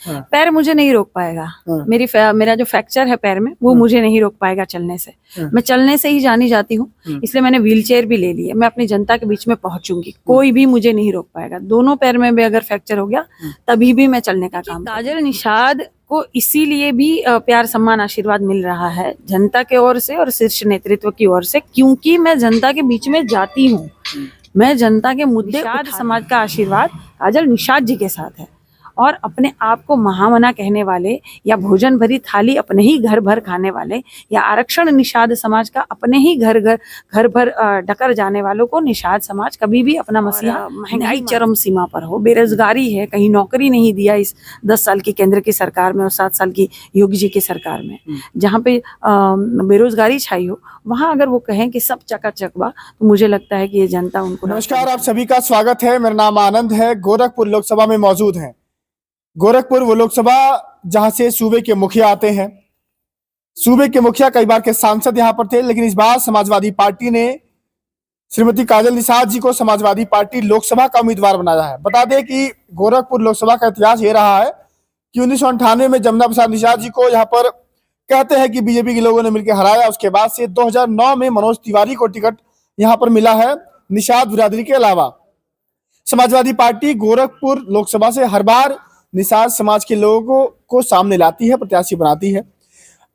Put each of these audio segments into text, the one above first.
हाँ। पैर मुझे नहीं रोक पाएगा। हाँ। मेरा जो फ्रैक्चर है पैर में वो मुझे नहीं रोक पाएगा चलने से। मैं चलने से ही जानी जाती हूँ, इसलिए मैंने व्हीलचेयर भी ले ली है। मैं अपनी जनता के बीच में पहुंचूंगी, कोई भी मुझे नहीं रोक पाएगा। दोनों पैर में भी अगर फ्रैक्चर हो गया तभी भी मैं चलने का काम। काजल निषाद को इसीलिए भी प्यार सम्मान आशीर्वाद मिल रहा है जनता के ओर से और शीर्ष नेतृत्व की ओर से, क्योंकि मैं जनता के बीच में जाती हूँ। मैं जनता के मुद्दे समाज का आशीर्वाद काजल निषाद जी के साथ है। और अपने आप को महामना कहने वाले या भोजन भरी थाली अपने ही घर भर खाने वाले या आरक्षण निषाद समाज का अपने ही घर भर डकर जाने वालों को निषाद समाज कभी भी अपना मसीहा। महंगाई चरम सीमा पर हो, बेरोजगारी है, कहीं नौकरी नहीं दिया इस 10 साल की केंद्र की सरकार में और 7 साल की योगी जी की सरकार में, जहाँ पे बेरोजगारी छाई हो, वहां अगर वो कहें कि सब चकाचक बा, तो मुझे लगता है कि ये जनता उनको। नमस्कार, आप सभी का स्वागत है। मेरा नाम आनंद है। गोरखपुर लोकसभा में मौजूद हैं। गोरखपुर वो लोकसभा जहां से सूबे के मुखिया आते हैं। सूबे के मुखिया कई बार के सांसद यहां पर थे, लेकिन इस बार समाजवादी पार्टी ने श्रीमती काजल निषाद जी को समाजवादी पार्टी लोकसभा का उम्मीदवार बनाया है। बता दें कि गोरखपुर लोकसभा का इतिहास ये रहा है कि 1998 में जमुना प्रसाद निषाद जी को यहाँ पर कहते हैं कि बीजेपी के लोगों ने मिलकर हराया। उसके बाद से 2009 में मनोज तिवारी को टिकट यहाँ पर मिला है निषाद बिरादरी के अलावा। समाजवादी पार्टी गोरखपुर लोकसभा से हर बार निषाद समाज के लोगों को सामने लाती है, प्रत्याशी बनाती है।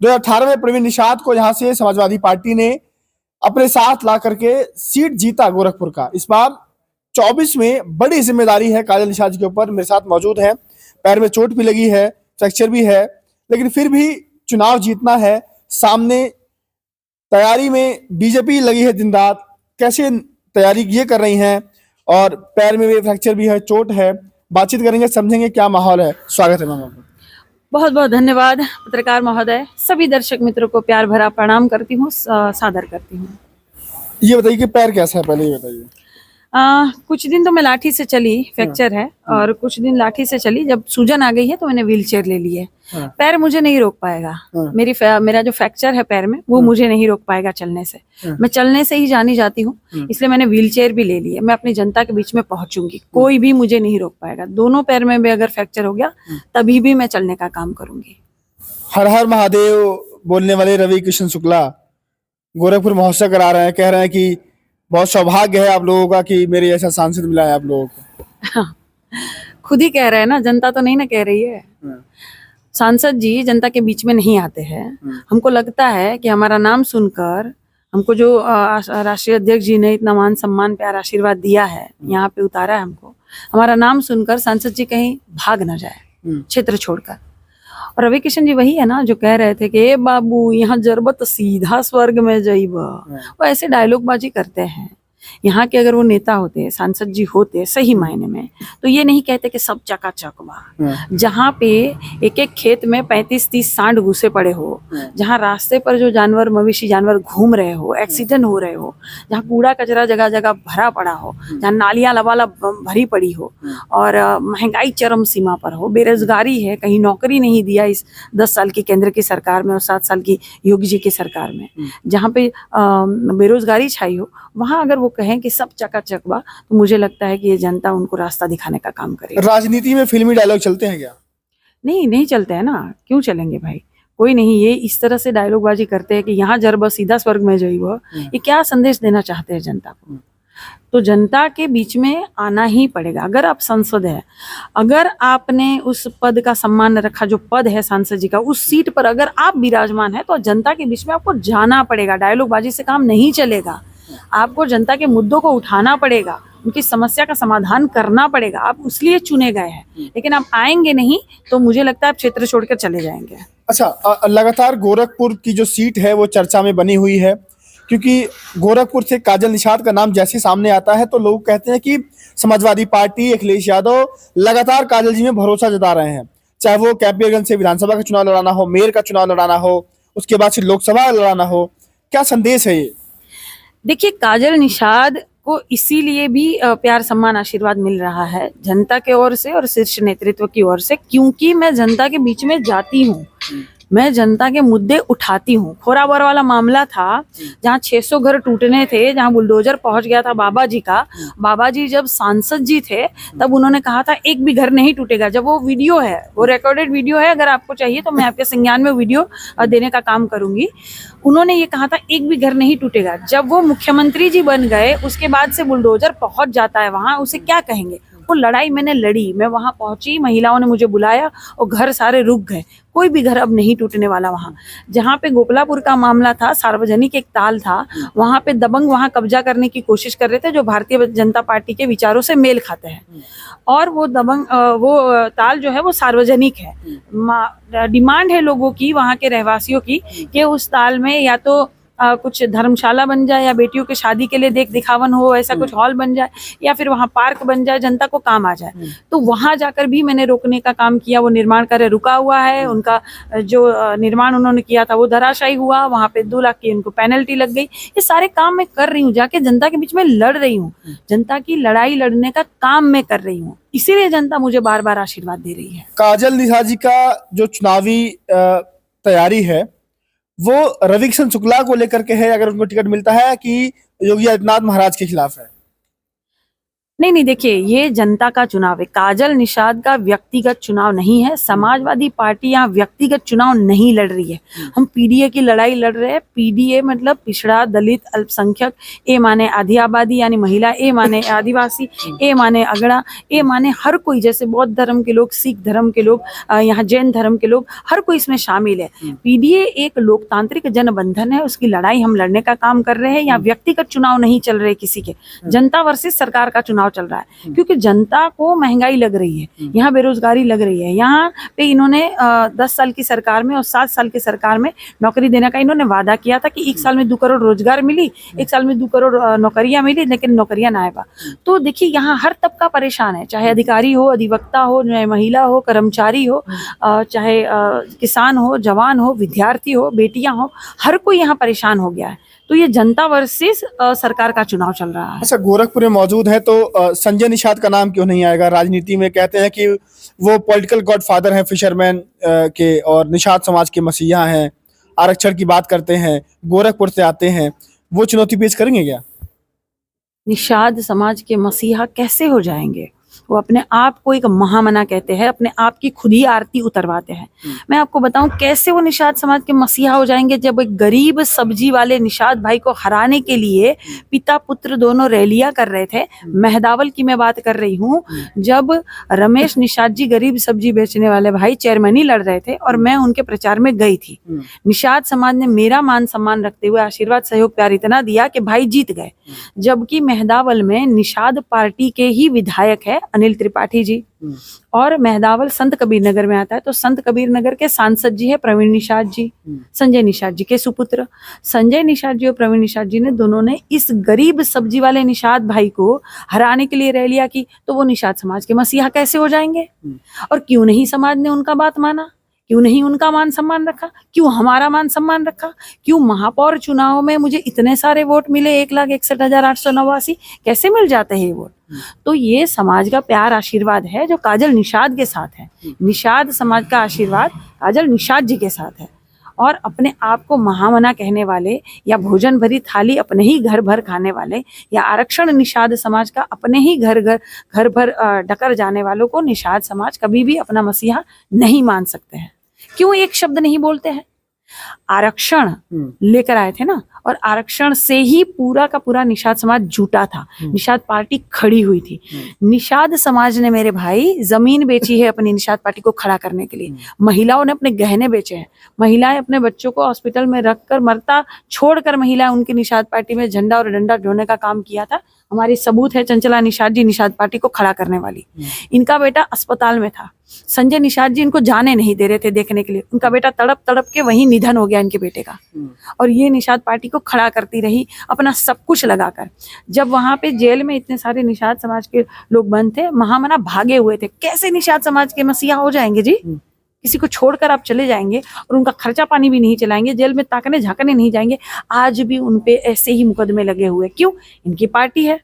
2018 में प्रवीण निषाद को यहाँ से समाजवादी पार्टी ने अपने साथ ला करके सीट जीता गोरखपुर का। इस बार 24 में बड़ी जिम्मेदारी है काजल निषाद जी के ऊपर। मेरे साथ मौजूद है, पैर में चोट भी लगी है, फ्रैक्चर भी है, लेकिन फिर भी चुनाव जीतना है। सामने तैयारी में बीजेपी लगी है दिन रात। कैसे तैयारी ये कर रही हैं और पैर में भी फ्रैक्चर भी है, चोट है, बातचीत करेंगे, समझेंगे क्या माहौल है। स्वागत है मैम आपका। बहुत बहुत धन्यवाद पत्रकार महोदय। सभी दर्शक मित्रों को प्यार भरा प्रणाम करती हूँ, सादर करती हूँ। ये बताइए कि पैर कैसा है, पहले ये बताइए। कुछ दिन तो मैं लाठी से चली, फ्रैक्चर है, और कुछ दिन लाठी से चली। जब सूजन आ गई है तो मैंने व्हीलचेयर ले ली है। पैर मुझे नहीं रोक पाएगा। मेरा जो फ्रैक्चर है पैर में वो मुझे नहीं रोक पाएगा चलने से। मैं चलने से ही जानी जाती हूँ, इसलिए मैंने व्हीलचेयर भी ले ली है। मैं अपनी जनता के बीच में पहुंचूंगी, कोई भी मुझे नहीं रोक पाएगा। दोनों पैर में भी अगर फ्रैक्चर हो गया तभी भी मैं चलने का काम करूंगी। हर हर महादेव बोलने वाले रवि किशन शुक्ला गोरखपुर महोत्सव करा रहे हैं। कह रहे हैं कि बहुत सौभाग्य है आप लोगों का कि मेरे ऐसा सांसद मिला है आप लोगों को। खुद ही कह रहे हैं ना, जनता तो नहीं ना कह रही है। सांसद जी जनता के बीच में नहीं आते हैं। हमको लगता है कि हमारा नाम सुनकर हमको जो राष्ट्रीय अध्यक्ष जी ने इतना मान सम्मान प्यार आशीर्वाद दिया है, यहाँ पे उतारा है हमको, हमारा नाम सुनकर सांसद जी कहीं भाग ना जाए क्षेत्र छोड़कर। और रवि किशन जी वही है ना जो कह रहे थे कि ए बाबू यहाँ जरबत सीधा स्वर्ग में जाइब। वो ऐसे डायलॉग बाजी करते हैं। यहाँ के अगर वो नेता होते, सांसद जी होते सही मायने में, तो ये नहीं कहते कि सब चकाचक बा। जहाँ पे एक एक खेत में 35-30 सांड घुसे पड़े हो, जहाँ रास्ते पर जो जानवर मवेशी जानवर घूम रहे हो, एक्सीडेंट हो रहे हो, जहाँ कूड़ा कचरा जगह जगह भरा पड़ा हो, जहाँ नालियां लबालब भरी पड़ी हो, और महंगाई चरम सीमा पर हो, बेरोजगारी है, कहीं नौकरी नहीं दिया इस 10 साल की केंद्र की सरकार में और 7 साल की योगी जी की सरकार में, जहाँ पे बेरोजगारी छाई हो, वहां अगर वो कहें कि सब चकाचक बा, तो मुझे लगता है कि ये जनता उनको रास्ता दिखाने का काम करेगी। राजनीति में फिल्मी डायलॉग चलते हैं क्या? नहीं चलते हैं ना, क्यों चलेंगे भाई? कोई नहीं। ये इस तरह से डायलॉग बाजी करते हैं कि यहाँ जरब सीधा स्वर्ग में जाइब। ये क्या संदेश देना चाहते हैं जनता को? तो जनता के बीच में आना ही पड़ेगा। अगर आप सांसद है, अगर आपने उस पद का सम्मान रखा, जो पद है सांसद जी का, उस सीट पर अगर आप विराजमान है, तो जनता के बीच में आपको जाना पड़ेगा। डायलॉग बाजी से काम नहीं चलेगा। आपको जनता के मुद्दों को उठाना पड़ेगा, उनकी समस्या का समाधान करना पड़ेगा। आप उसलिए चुने गए हैं, लेकिन आप आएंगे नहीं तो मुझे लगता है आप क्षेत्र छोड़कर चले जाएंगे। अच्छा, लगातार गोरखपुर की जो सीट है वो चर्चा में बनी हुई है, क्योंकि गोरखपुर से काजल निषाद का नाम जैसे सामने आता है तो लोग कहते हैं कि समाजवादी पार्टी अखिलेश यादव लगातार काजल जी में भरोसा जता रहे हैं। चाहे वो कैंपियरगंज से विधानसभा का चुनाव लड़ाना हो, मेयर का चुनाव लड़ाना हो, उसके बाद से लोकसभा लड़ाना हो, क्या संदेश है ये? देखिए, काजल निषाद को इसीलिए भी प्यार सम्मान आशीर्वाद मिल रहा है जनता के ओर से और शीर्ष नेतृत्व की ओर से, क्योंकि मैं जनता के बीच में जाती हूँ। मैं जनता के मुद्दे उठाती हूँ। खोरावर वाला मामला था जहाँ 600 घर टूटने थे, जहाँ बुलडोजर पहुंच गया था बाबा जी का। बाबा जी जब सांसद जी थे तब उन्होंने कहा था एक भी घर नहीं टूटेगा। जब वो वीडियो है, वो रिकॉर्डेड वीडियो है, अगर आपको चाहिए तो मैं आपके संज्ञान में वीडियो देने का काम करूंगी। उन्होंने ये कहा था एक भी घर नहीं टूटेगा। जब वो मुख्यमंत्री जी बन गए उसके बाद से बुलडोजर पहुंच जाता है वहां, उसे क्या कहेंगे। वो लड़ाई मैंने लड़ी, मैं वहां पहुंची, महिलाओं ने मुझे बुलाया और घर सारे रुक गए। कोई भी घर अब नहीं टूटने वाला वहां। जहां पे गोपलापुर का मामला था, सार्वजनिक एक ताल था, वहां पे दबंग वहां कब्जा करने की कोशिश कर रहे थे जो भारतीय जनता पार्टी के विचारों से मेल खाते हैं। और वो दबंग वो ताल जो है वो सार्वजनिक है। डिमांड है लोगों की, वहां के रहवासियों की, कि उस ताल में या तो कुछ धर्मशाला बन जाए या बेटियों की शादी के लिए देख दिखावन हो, ऐसा कुछ हॉल बन जाए या फिर वहाँ पार्क बन जाए, जनता को काम आ जाए। तो वहां जाकर भी मैंने रोकने का काम किया। वो निर्माण कार्य रुका हुआ है, उनका जो निर्माण उन्होंने किया था वो धराशायी हुआ। वहां पे 2 लाख की उनको पेनल्टी लग गई। ये सारे काम मैं कर रही हूँ, जाके जनता के बीच में लड़ रही हूँ। जनता की लड़ाई लड़ने का काम मैं कर रही हूँ, इसीलिए जनता मुझे बार बार आशीर्वाद दे रही है। काजल निषाद जी का जो चुनावी तैयारी है वो रवि किशन शुक्ला को लेकर के है, अगर उनको टिकट मिलता है, कि योगी आदित्यनाथ महाराज के खिलाफ है? नहीं, देखिए, ये जनता का चुनाव है। काजल निषाद का व्यक्तिगत चुनाव नहीं है। समाजवादी पार्टी यहाँ व्यक्तिगत चुनाव नहीं लड़ रही है। हम पीडीए की लड़ाई लड़ रहे हैं। पीडीए मतलब पिछड़ा, दलित, अल्पसंख्यक, ए माने आधी आबादी यानी महिला, ए माने आदिवासी, ए माने अगड़ा, ए माने हर कोई, जैसे बौद्ध धर्म के लोग, सिख धर्म के लोग, यहाँ जैन धर्म के लोग, हर कोई इसमें शामिल है। पीडीए एक लोकतांत्रिक जनबंधन है, उसकी लड़ाई हम लड़ने का काम कर रहे हैं। यहाँ व्यक्तिगत चुनाव नहीं चल रहे किसी के, जनता वर्सेस सरकार का चुनाव चल रहा है। क्योंकि जनता को महंगाई लग रही है, यहाँ बेरोजगारी लग रही है। यहाँ पे इन्होंने 10 साल की सरकार में और 7 साल की सरकार में नौकरी देने का इन्होंने वादा किया था कि 1 साल में 2 करोड़ रोजगार मिली, 1 साल में 2 करोड़ नौकरियां मिली, लेकिन नौकरियां ना आएगा। तो देखिए, यहाँ हर तबका परेशान है, चाहे अधिकारी हो, अधिवक्ता हो, चाहे महिला हो, कर्मचारी हो, चाहे किसान हो, जवान हो, विद्यार्थी हो, बेटियां हो, हर कोई यहाँ परेशान हो गया है। तो ये जनता वर्सेस सरकार का चुनाव चल रहा है। अच्छा, गोरखपुर में मौजूद है तो संजय निषाद का नाम क्यों नहीं आएगा राजनीति में? कहते हैं कि वो पॉलिटिकल गॉडफादर हैं फिशरमैन के, और निषाद समाज के मसीहा हैं, आरक्षण की बात करते हैं, गोरखपुर से आते हैं, वो चुनौती पेश करेंगे क्या? निषाद समाज के मसीहा कैसे हो जाएंगे? वो अपने आप को एक महामना कहते हैं, अपने आप की खुद ही आरती उतरवाते हैं। मैं आपको बताऊं कैसे वो निषाद समाज के मसीहा हो जाएंगे। जब एक गरीब सब्जी वाले निषाद भाई को हराने के लिए पिता पुत्र दोनों रैलियां कर रहे थे। मेहदावल की मैं बात कर रही हूँ, जब रमेश निषाद जी गरीब सब्जी बेचने वाले भाई चेयरमैनी लड़ रहे थे और मैं उनके प्रचार में गई थी। निषाद समाज ने मेरा मान सम्मान रखते हुए आशीर्वाद सहयोग प्यार इतना दिया कि भाई जीत गए। जबकि मेहदावल में निषाद पार्टी के ही विधायक है अनिल त्रिपाठी जी, और मेहदावल संत कबीर नगर में आता है, तो संत कबीर नगर के सांसद जी है प्रवीण निषाद जी, संजय निषाद जी के सुपुत्र। संजय निषाद जी और प्रवीण निषाद जी ने दोनों ने इस गरीब सब्जी वाले निषाद भाई को हराने के लिए रैलियां की। तो वो निषाद समाज के मसीहा कैसे हो जाएंगे? और क्यों नहीं समाज ने उनका बात माना? क्यों नहीं उनका मान सम्मान रखा? क्यों हमारा मान सम्मान रखा? क्यों महापौर चुनाव में मुझे इतने सारे वोट मिले, 1,61,889? कैसे मिल जाते हैं ये वोट? तो ये समाज का प्यार आशीर्वाद है जो काजल निषाद के साथ है। निषाद समाज का आशीर्वाद काजल निषाद जी के साथ है। और अपने आप को महामना कहने वाले या भोजन भरी थाली अपने ही घर भर खाने वाले या आरक्षण निषाद समाज का अपने ही घर भर डकर जाने वालों को निषाद समाज कभी भी अपना मसीहा नहीं मान सकते हैं। क्यों एक शब्द नहीं बोलते हैं? आरक्षण लेकर आए थे ना, और आरक्षण से ही पूरा का पूरा निषाद समाज जुटा था। निषाद पार्टी खड़ी हुई थी। निषाद समाज ने मेरे भाई जमीन बेची है अपनी निषाद पार्टी को खड़ा करने के लिए। महिलाओं ने अपने गहने बेचे हैं। महिलाएं अपने बच्चों को हॉस्पिटल में रखकर मरता छोड़कर महिलाएं उनकी निषाद पार्टी में झंडा और डंडा ढोने का काम किया था। हमारी सबूत है चंचला निषाद जी निषाद पार्टी को खड़ा करने वाली। इनका बेटा अस्पताल में था। संजय निषाद जी इनको जाने नहीं दे रहे थे देखने के लिए। उनका बेटा तड़प तड़प के वहीं निधन हो गया इनके बेटे का। और ये निषाद पार्टी को खड़ा करती रही अपना सब कुछ लगाकर। जब वहां पे जेल में इतने सारे निषाद समाज के लोग बंद थे, महामना भागे हुए थे। कैसे निषाद समाज के मसीहा हो जाएंगे जी? किसी को छोड़कर आप चले जाएंगे और उनका खर्चा पानी भी नहीं चलाएंगे, जेल में ताकने झांकने नहीं जाएंगे। आज भी उनपे ऐसे ही मुकदमे लगे हुए। क्यों? इनकी पार्टी है,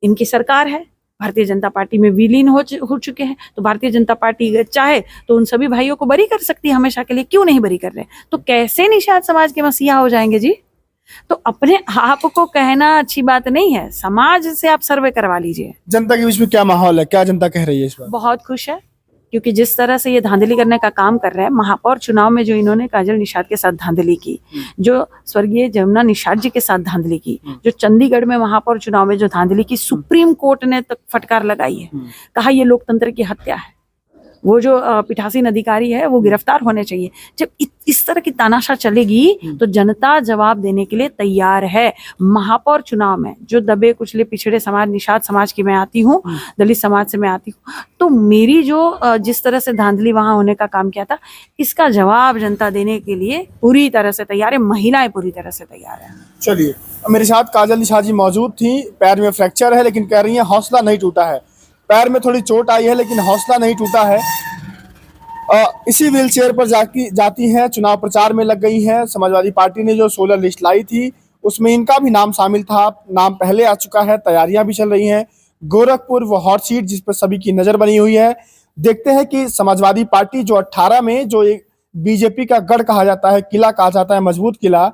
इनकी सरकार है, भारतीय जनता पार्टी में विलीन हो चुके हैं। तो भारतीय जनता पार्टी चाहे तो उन सभी भाइयों को बरी कर सकती है हमेशा के लिए, क्यों नहीं बरी कर रहे? तो कैसे निषाद समाज के मसीहा हो जाएंगे जी? तो अपने आप को कहना अच्छी बात नहीं है, समाज से आप सर्वे करवा लीजिए। जनता के बीच में क्या माहौल है, क्या जनता कह रही है इस बार? बहुत खुश है, क्योंकि जिस तरह से ये धांधली करने का काम कर रहे हैं, महापौर चुनाव में जो इन्होंने काजल निषाद के साथ धांधली की, जो स्वर्गीय जमुना निषाद जी के साथ धांधली की, जो चंडीगढ़ में महापौर चुनाव में जो धांधली की, सुप्रीम कोर्ट ने तक फटकार लगाई है, कहा ये लोकतंत्र की हत्या है। वो जो पीठासीन अधिकारी है वो गिरफ्तार होने चाहिए। जब इस तरह की तानाशाह चलेगी तो जनता जवाब देने के लिए तैयार है। महापौर चुनाव में जो दबे कुचले पिछड़े समाज, निषाद समाज की मैं आती हूँ, दलित समाज से मैं आती हूँ, तो मेरी जो जिस तरह से धांधली वहां होने का काम किया था, इसका जवाब जनता देने के लिए पूरी तरह से तैयार है। महिलाएं पूरी तरह से तैयार है। चलिए, मेरे साथ काजल निषाद जी मौजूद थी। पैर में फ्रैक्चर है लेकिन कह रही है हौसला नहीं टूटा है। पैर में थोड़ी चोट आई है लेकिन हौसला नहीं टूटा है। इसी व्हील चेयर पर जाती हैं, चुनाव प्रचार में लग गई हैं। समाजवादी पार्टी ने जो 16 लिस्ट लाई थी उसमें इनका भी नाम शामिल था, नाम पहले आ चुका है, तैयारियां भी चल रही हैं। गोरखपुर वो हॉट सीट जिस पर सभी की नजर बनी हुई है। देखते हैं कि समाजवादी पार्टी जो 18 में जो एक बीजेपी का गढ़ कहा जाता है, किला कहा जाता है, मजबूत किला,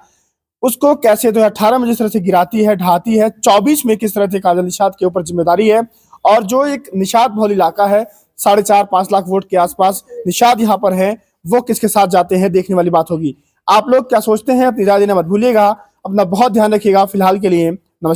उसको कैसे 2018 में जिस तरह से गिराती है, ढाती है, 24 में किस तरह से काजल निषाद के ऊपर जिम्मेदारी है। और जो एक निषाद बहुल इलाका है, 4.5-5 लाख वोट के आसपास निषाद यहाँ पर है, वो किसके साथ जाते हैं, देखने वाली बात होगी। आप लोग क्या सोचते हैं, अपनी राय देना मत भूलिएगा। अपना बहुत ध्यान रखिएगा। फिलहाल के लिए नमस्कार।